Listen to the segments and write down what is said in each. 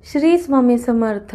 श्री स्वामी समर्थ.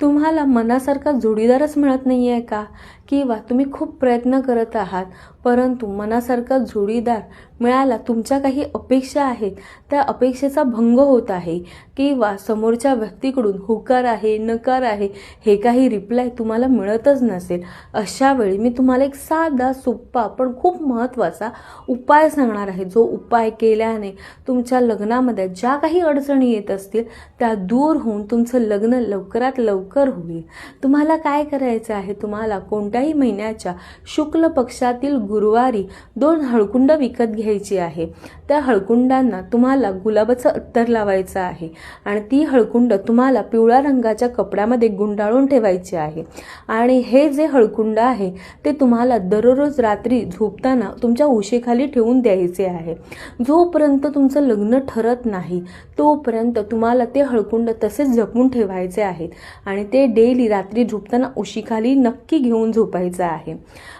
तुम्हाला मनासारखा जोडीदारच मिळत नाही आहे का? किंवा तुम्ही खूप प्रयत्न करत आहात परंतु मनासारखा जोडीदार मिळाला, तुमच्या काही अपेक्षा आहेत त्या अपेक्षेचा भंग होत आहे किंवा समोरच्या व्यक्तीकडून होकार आहे नकार आहे हे काही रिप्लाय तुम्हाला मिळतच नसेल, अशा वेळी मी तुम्हाला एक साधा सोपा पण खूप महत्त्वाचा उपाय सांगणार आहे. जो उपाय केल्याने तुमच्या लग्नामध्ये ज्या काही अडचणी येत असतील त्या दूर होऊन तुमचं लग्न लवकरात लवकर होईल. तुम्हाला काय करायचं आहे, तुम्हाला कोणत्याही महिन्याच्या शुक्ल पक्षातील गुरुवारी 2 हळकुंड विकत घ्यायची आहे. त्या हळकुंडांना तुम्हाला गुलाबाचं अत्तर लावायचं आहे आणि ती हळकुंड तुम्हाला पिवळ्या रंगाच्या कपड्यामध्ये गुंडाळून ठेवायची आहे. आणि हे जे हळकुंड आहे ते तुम्हाला दररोज रात्री झोपताना तुमच्या उशीखाली ठेवून द्यायचे आहे. जोपर्यंत तुमचं लग्न ठरत नाही तोपर्यंत तुम्हाला ते हळकुंड तसेच जपून ठेवायचे आहेत आणि ते डेली रात्री झोपताना उशीखाली नक्की घेऊन झोपायचं आहे.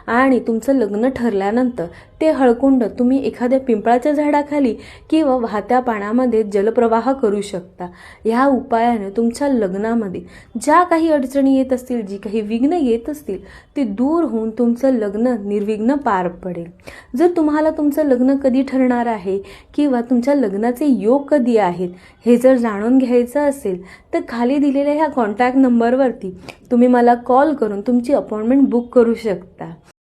आणि तुमचं लग्न ठरल्यानंतर ते हळकुंड तुम्ही एखाद्या पिंपळाच्या झाडाखाली किंवा वाहत्या पाण्यामध्ये जलप्रवाह करू शकता. ह्या उपायाने तुमच्या लग्नामध्ये ज्या काही अडचणी येत असतील, जी काही विघ्न येत असतील ते दूर होऊन तुमचं लग्न निर्विघ्न पार पडेल. जर तुम्हाला तुमचं लग्न कधी ठरणार आहे किंवा तुमच्या लग्नाचे योग कधी आहेत हे जर जाणून घ्यायचं असेल तर खाली दिलेल्या ह्या कॉन्टॅक्ट नंबरवरती तुम्ही मला कॉल करून तुमची अपॉइंटमेंट बुक करू शकता.